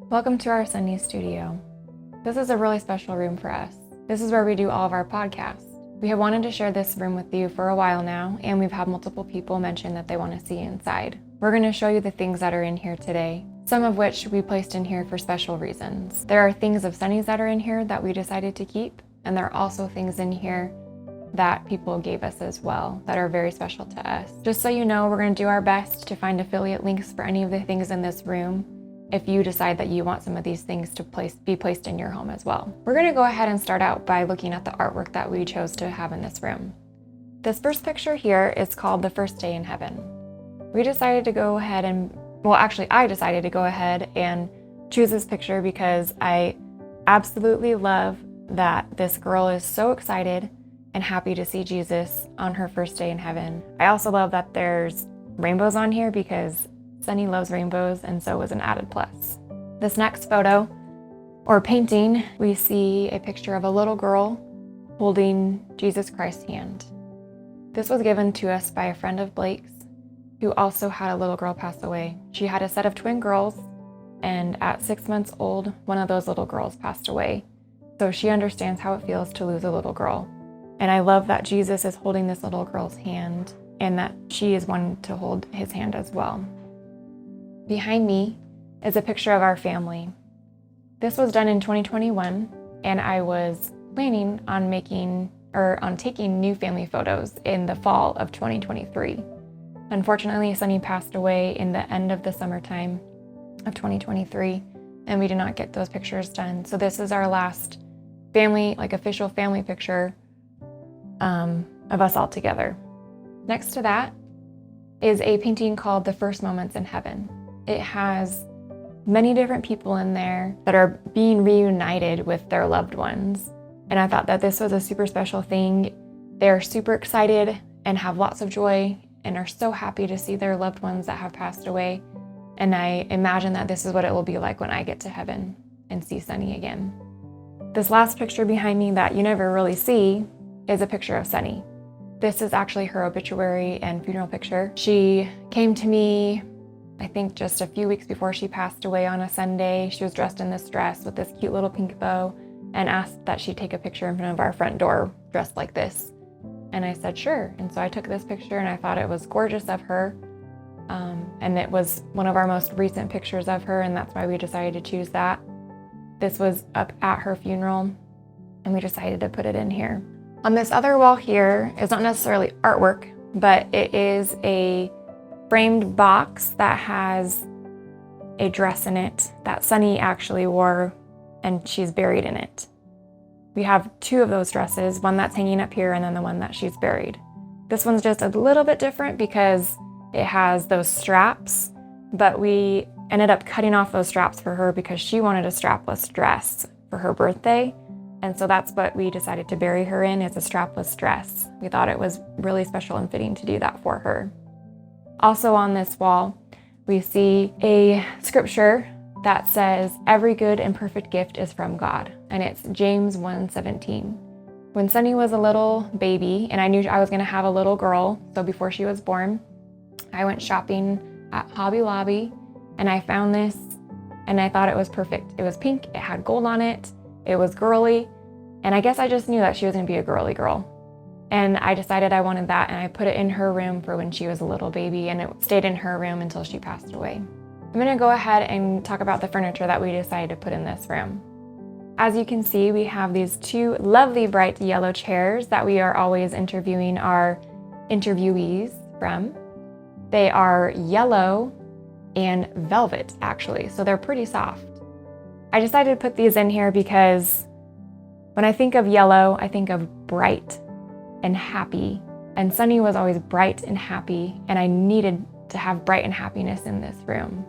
Welcome to our Sunni Studio. This is a really special room for us. This is where we do all of our podcasts. We have wanted to share this room with you for a while now, and we've had multiple people mention that they want to see inside. We're going to show you the things that are in here today, some of which we placed in here for special reasons. There are things of Sunni's that are in here that we decided to keep, and there are also things in here that people gave us as well that are very special to us. Just so you know, we're going to do our best to find affiliate links for any of the things in this room if you decide that you want some of these things to be placed in your home as well. We're going to go ahead and start out by looking at the artwork that we chose to have in this room. This first picture here is called The First Day in Heaven. We decided to go ahead and, I decided to go ahead and choose this picture because I absolutely love that this girl is so excited and happy to see Jesus on her first day in heaven. I also love that there's rainbows on here because Sunni loves rainbows, and so was an added plus. This next photo, or painting, we see a picture of a little girl holding Jesus Christ's hand. This was given to us by a friend of Blake's who also had a little girl pass away. She had a set of twin girls, and at 6 months old, one of those little girls passed away. So she understands how it feels to lose a little girl. And I love that Jesus is holding this little girl's hand and that she is one to hold his hand as well. Behind me is a picture of our family. This was done in 2021, and I was planning on taking new family photos in the fall of 2023. Unfortunately, Sunni passed away in the end of the summertime of 2023, and we did not get those pictures done. So this is our last family, official family picture of us all together. Next to that is a painting called The First Moments in Heaven. It has many different people in there that are being reunited with their loved ones. And I thought that this was a super special thing. They're super excited and have lots of joy and are so happy to see their loved ones that have passed away. And I imagine that this is what it will be like when I get to heaven and see Sunni again. This last picture behind me that you never really see is a picture of Sunni. This is actually her obituary and funeral picture. She came to me, I think just a few weeks before she passed away on a Sunday. She was dressed in this dress with this cute little pink bow and asked that she take a picture in front of our front door dressed like this. And I said, sure. And so I took this picture and I thought it was gorgeous of her. And it was one of our most recent pictures of her, and that's why we decided to choose that. This was up at her funeral, and we decided to put it in here. On this other wall here is not necessarily artwork, but it is a framed box that has a dress in it that Sunni actually wore, and she's buried in it. We have two of those dresses, one that's hanging up here and then the one that she's buried. This one's just a little bit different because it has those straps, but we ended up cutting off those straps for her because she wanted a strapless dress for her birthday. And so that's what we decided to bury her in, is a strapless dress. We thought it was really special and fitting to do that for her. Also on this wall, we see a scripture that says, every good and perfect gift is from God. And it's James 1:17. When Sunni was a little baby, and I knew I was gonna have a little girl, so before she was born, I went shopping at Hobby Lobby and I found this and I thought it was perfect. It was pink, it had gold on it, it was girly, and I guess I just knew that she was gonna be a girly girl. And I decided I wanted that, and I put it in her room for when she was a little baby, and it stayed in her room until she passed away. I'm gonna go ahead and talk about the furniture that we decided to put in this room. As you can see, we have these two lovely bright yellow chairs that we are always interviewing our interviewees from. They are yellow and velvet, actually, so they're pretty soft. I decided to put these in here because when I think of yellow, I think of bright and happy. And Sunni was always bright and happy, and I needed to have bright and happiness in this room.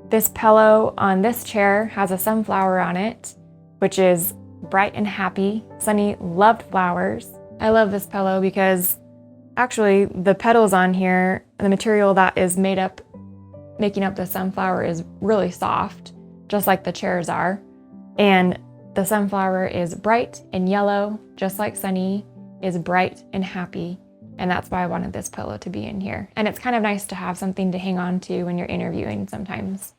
This pillow on this chair has a sunflower on it, which is bright and happy. Sunni loved flowers. I love this pillow because actually the petals on here, the material that is making up the sunflower is really soft, just like the chairs are. And the sunflower is bright and yellow, just like Sunni is bright and happy. And that's why I wanted this pillow to be in here. And it's kind of nice to have something to hang on to when you're interviewing sometimes.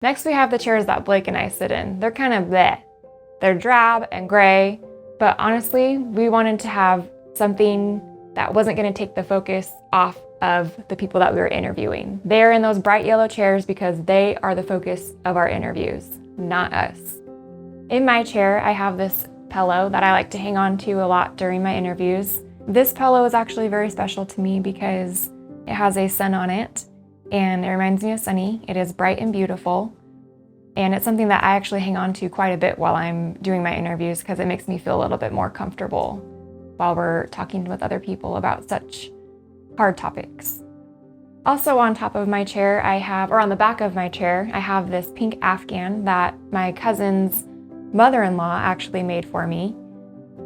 Next, we have the chairs that Blake and I sit in. They're kind of bleh. They're drab and gray, but honestly, we wanted to have something that wasn't going to take the focus off of the people that we were interviewing. They're in those bright yellow chairs because they are the focus of our interviews, not us. In my chair, I have this pillow that I like to hang on to a lot during my interviews. This pillow is actually very special to me because it has a sun on it, and it reminds me of Sunny. It is bright and beautiful, and it's something that I actually hang on to quite a bit while I'm doing my interviews because it makes me feel a little bit more comfortable while we're talking with other people about such hard topics. Also on top of my chair, on the back of my chair, I have this pink Afghan that my cousin's mother-in-law actually made for me.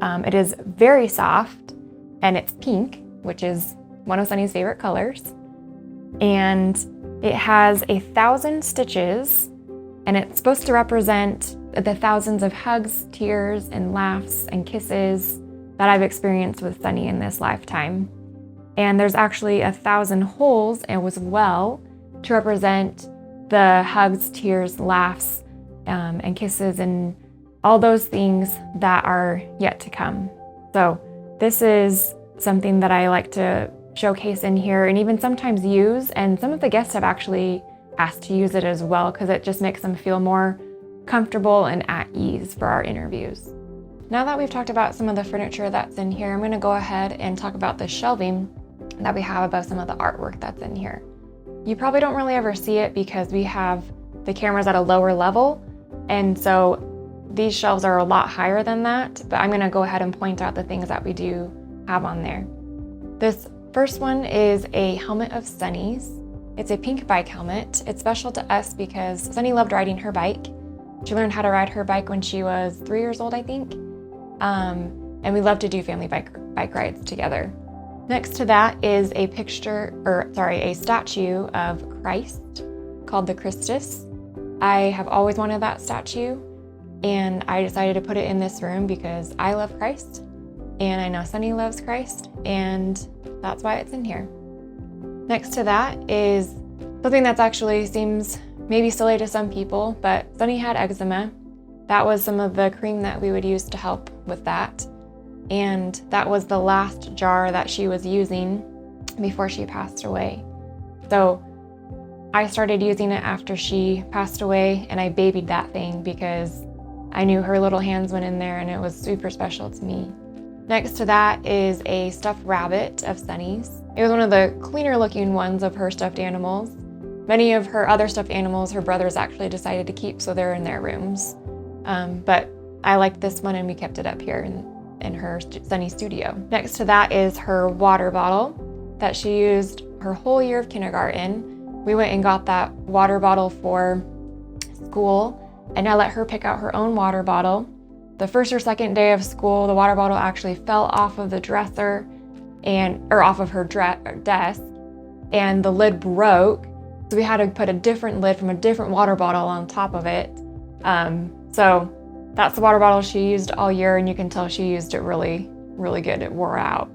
It is very soft and it's pink, which is one of Sunny's favorite colors. And it has 1,000 stitches, and it's supposed to represent the thousands of hugs, tears, and laughs and kisses that I've experienced with Sunny in this lifetime. And there's actually 1,000 holes as well to represent the hugs, tears, laughs, and kisses, and all those things that are yet to come. So this is something that I like to showcase in here and even sometimes use, and some of the guests have actually asked to use it as well because it just makes them feel more comfortable and at ease for our interviews. Now that we've talked about some of the furniture that's in here, I'm going to go ahead and talk about the shelving that we have above some of the artwork that's in here. You probably don't really ever see it because we have the cameras at a lower level, and so these shelves are a lot higher than that, but I'm going to go ahead and point out the things that we do have on there. This first one is a helmet of Sunny's. It's a pink bike helmet. It's special to us because Sunny loved riding her bike. She learned how to ride her bike when she was 3 years old, I think. And we love to do family bike rides together. Next to that is a statue of Christ called the Christus. I have always wanted that statue, and I decided to put it in this room because I love Christ, and I know Sunny loves Christ, and that's why it's in here. Next to that is something that's actually seems maybe silly to some people, but Sunny had eczema. That was some of the cream that we would use to help with that. And that was the last jar that she was using before she passed away. So I started using it after she passed away, and I babied that thing because I knew her little hands went in there and it was super special to me. Next to that is a stuffed rabbit of Sunny's. It was one of the cleaner looking ones of her stuffed animals. Many of her other stuffed animals her brothers actually decided to keep, so they're in their rooms. But I liked this one and we kept it up here in her Sunni Studio. Next to that is her water bottle that she used her whole year of kindergarten. We went and got that water bottle for school, and I let her pick out her own water bottle. The first or second day of school, the water bottle actually fell off of the dresser or off of her desk, and the lid broke. So we had to put a different lid from a different water bottle on top of it. So that's the water bottle she used all year, and you can tell she used it really, really good. It wore out.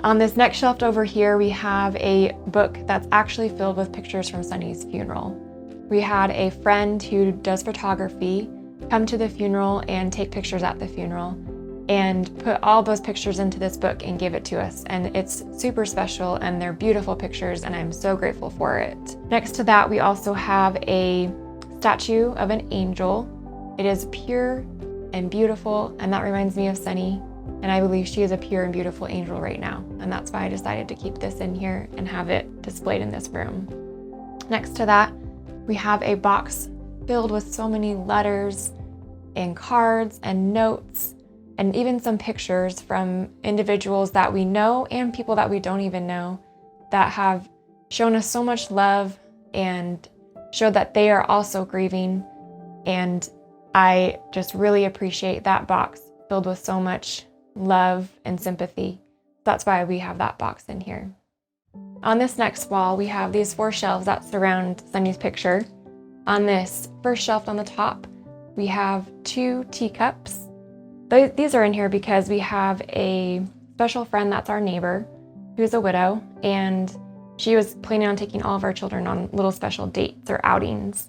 On this next shelf over here, we have a book that's actually filled with pictures from Sunny's funeral. We had a friend who does photography come to the funeral and take pictures at the funeral and put all those pictures into this book and give it to us. And it's super special, and they're beautiful pictures, and I'm so grateful for it. Next to that, we also have a statue of an angel. It is pure and beautiful, and that reminds me of Sunny, and I believe she is a pure and beautiful angel right now, and that's why I decided to keep this in here and have it displayed in this room. Next to that, we have a box filled with so many letters and cards and notes, and even some pictures from individuals that we know and people that we don't even know that have shown us so much love and showed that they are also grieving. And I just really appreciate that box filled with so much love and sympathy. That's why we have that box in here. On this next wall, we have these 4 shelves that surround Sunny's picture. On this first shelf on the top, we have 2 teacups. These are in here because we have a special friend that's our neighbor who's a widow, and she was planning on taking all of our children on little special dates or outings.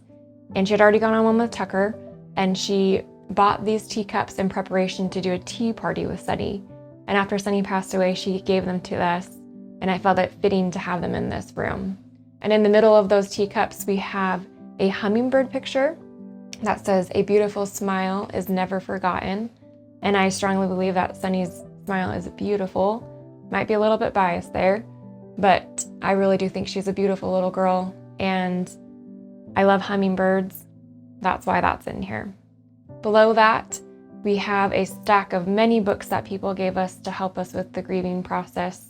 And she had already gone on one with Tucker, and she bought these teacups in preparation to do a tea party with Sunny. And after Sunny passed away, she gave them to us, and I felt it fitting to have them in this room. And in the middle of those teacups, we have a hummingbird picture that says, "A beautiful smile is never forgotten." And I strongly believe that Sunny's smile is beautiful. Might be a little bit biased there, but I really do think she's a beautiful little girl, and I love hummingbirds. That's why that's in here. Below that, we have a stack of many books that people gave us to help us with the grieving process.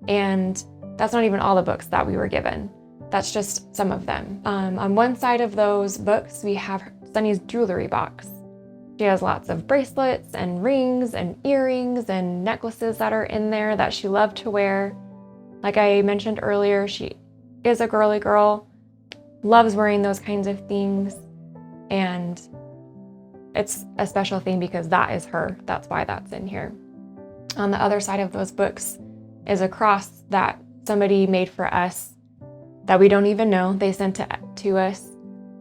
And that's not even all the books that we were given. That's just some of them. On one side of those books, we have Sunny's jewelry box. She has lots of bracelets and rings and earrings and necklaces that are in there that she loved to wear. Like I mentioned earlier, she is a girly girl, loves wearing those kinds of things, and it's a special thing because that is her. That's why that's in here. On the other side of those books is a cross that somebody made for us that we don't even know. They sent it to us,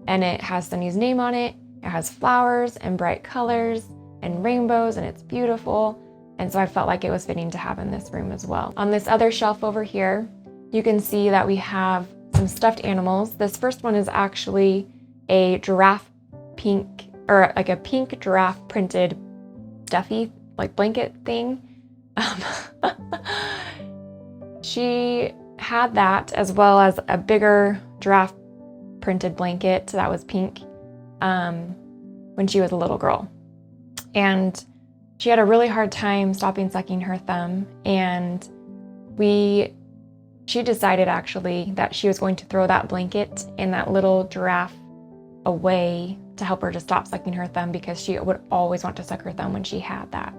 and it has Sunny's name on it. It has flowers and bright colors and rainbows, and it's beautiful. And so I felt like it was fitting to have in this room as well. On this other shelf over here, you can see that we have some stuffed animals. This first one is actually a giraffe pink, or like a pink giraffe printed stuffy, like blanket thing. She had that as well as a bigger giraffe printed blanket that was pink when she was a little girl. And she had a really hard time stopping sucking her thumb, and she decided actually that she was going to throw that blanket and that little giraffe away to help her to stop sucking her thumb, because she would always want to suck her thumb when she had that.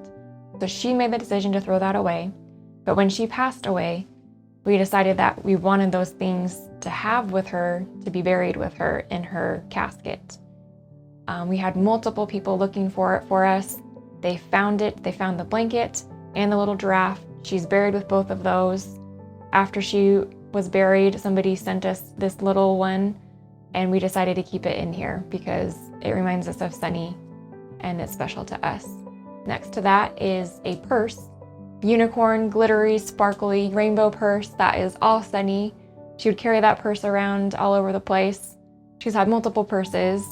So she made the decision to throw that away. But when she passed away, we decided that we wanted those things to have with her, to be buried with her in her casket. We had multiple people looking for it for us. They found it. They found the blanket and the little giraffe. She's buried with both of those. After she was buried, somebody sent us this little one, and we decided to keep it in here because it reminds us of Sunny and it's special to us. Next to that is a purse, unicorn, glittery, sparkly, rainbow purse that is all Sunny. She would carry that purse around all over the place. She's had multiple purses.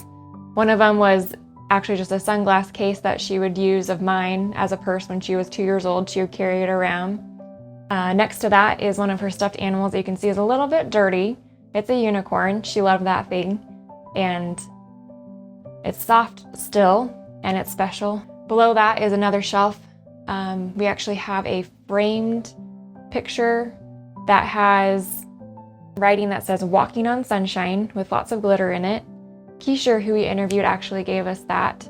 One of them was actually just a sunglass case that she would use of mine as a purse when she was 2 years old. She would carry it around. Next to that is one of her stuffed animals that you can see is a little bit dirty. It's a unicorn. She loved that thing. And it's soft still, and it's special. Below that is another shelf. We actually have a framed picture that has writing that says "Walking on Sunshine" with lots of glitter in it. Keisha, who we interviewed, actually gave us that.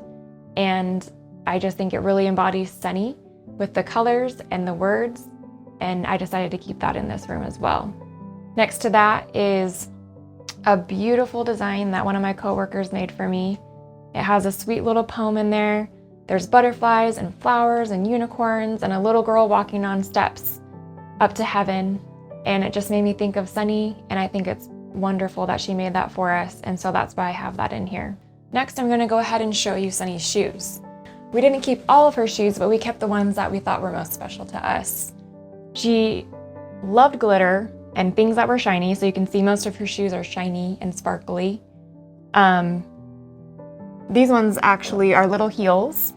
And I just think it really embodies Sunny with the colors and the words. And I decided to keep that in this room as well. Next to that is a beautiful design that one of my coworkers made for me. It has a sweet little poem in there. There's butterflies and flowers and unicorns and a little girl walking on steps up to heaven. And it just made me think of Sunny, and I think it's wonderful that she made that for us. And so that's why I have that in here. Next, I'm gonna go ahead and show you Sunny's shoes. We didn't keep all of her shoes, but we kept the ones that we thought were most special to us. She loved glitter and things that were shiny, so you can see most of her shoes are shiny and sparkly. These ones actually are little heels,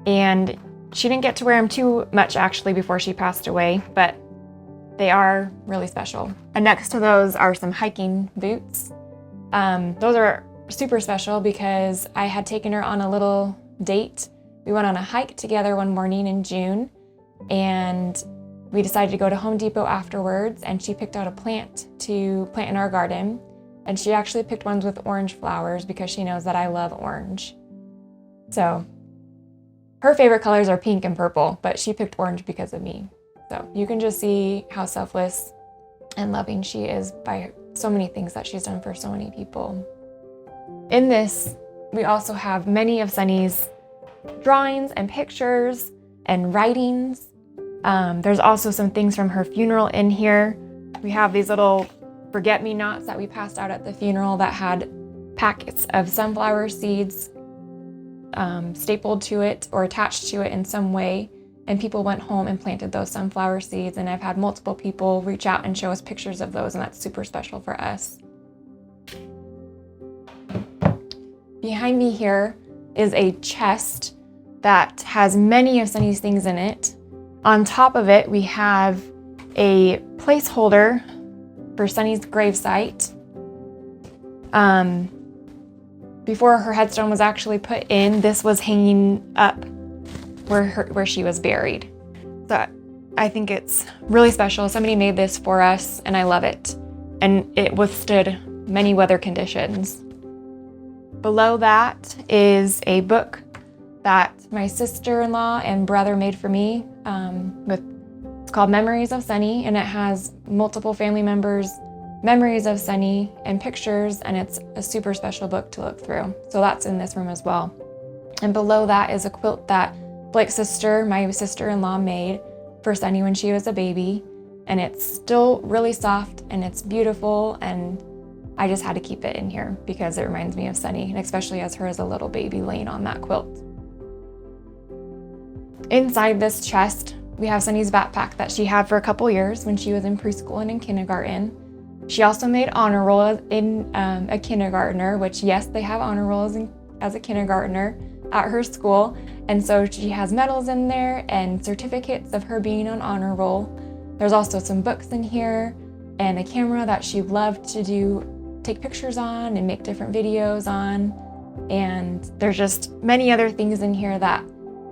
and she didn't get to wear them too much actually before she passed away, but they are really special. And next to those are some hiking boots. Those are super special because I had taken her on a little date. We went on a hike together one morning in June, and we decided to go to Home Depot afterwards, and she picked out a plant to plant in our garden. And she actually picked ones with orange flowers because she knows that I love orange. So her favorite colors are pink and purple, but she picked orange because of me. So you can just see how selfless and loving she is by so many things that she's done for so many people. In this, we also have many of Sunny's drawings and pictures and writings. There's also some things from her funeral in here. We have these little forget-me-nots that we passed out at the funeral that had packets of sunflower seeds stapled to it or attached to it in some way. And people went home and planted those sunflower seeds. And I've had multiple people reach out and show us pictures of those, and that's super special for us. Behind me here is a chest that has many of Sunni's things in it. On top of it, we have a placeholder for Sunni's gravesite. Before her headstone was actually put in, this was hanging up where she was buried. So I think it's really special. Somebody made this for us, and I love it. And it withstood many weather conditions. Below that is a book that my sister-in-law and brother made for me. It's called Memories of Sunni, and it has multiple family members' memories of Sunni and pictures, and it's a super special book to look through. So that's in this room as well. And below that is a quilt that Blake's sister, my sister-in-law, made for Sunni when she was a baby, and it's still really soft and it's beautiful, and I just had to keep it in here because it reminds me of Sunni, and especially as her as a little baby laying on that quilt. Inside this chest, we have Sunni's backpack that she had for a couple years when she was in preschool and in kindergarten. She also made honor roll in a kindergartner, which yes, they have honor rolls as a kindergartner at her school. And so she has medals in there and certificates of her being on honor roll. There's also some books in here and a camera that she loved to take pictures on and make different videos on. And there's just many other things in here that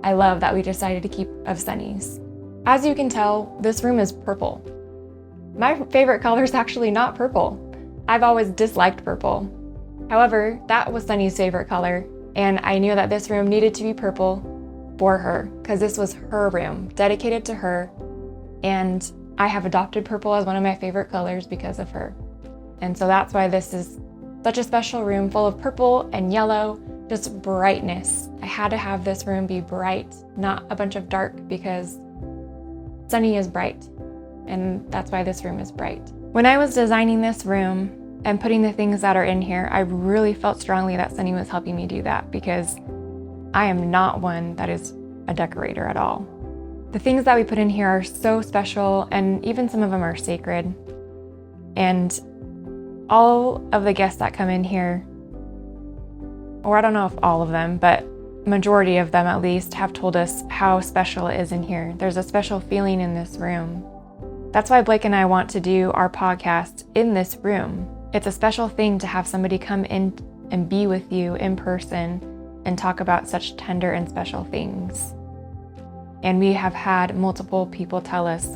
I love that we decided to keep of Sunni's. As you can tell, this room is purple. My favorite color is actually not purple. I've always disliked purple. However, that was Sunni's favorite color, and I knew that this room needed to be purple for her because this was her room, dedicated to her, and I have adopted purple as one of my favorite colors because of her. And so that's why this is such a special room full of purple and yellow, just brightness. I had to have this room be bright, not a bunch of dark, because Sunni is bright, and that's why this room is bright. When I was designing this room and putting the things that are in here, I really felt strongly that Sunni was helping me do that because I am not one that is a decorator at all. The things that we put in here are so special, and even some of them are sacred. And all of the guests that come in here, or I don't know if all of them, but majority of them at least, have told us how special it is in here. There's a special feeling in this room. That's why Blake and I want to do our podcast in this room. It's a special thing to have somebody come in and be with you in person and talk about such tender and special things. And we have had multiple people tell us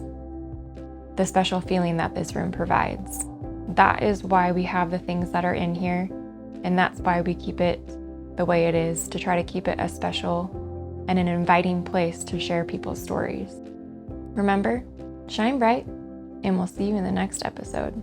the special feeling that this room provides. That is why we have the things that are in here, and that's why we keep it the way it is, to try to keep it a special and an inviting place to share people's stories. Remember, shine bright, and we'll see you in the next episode.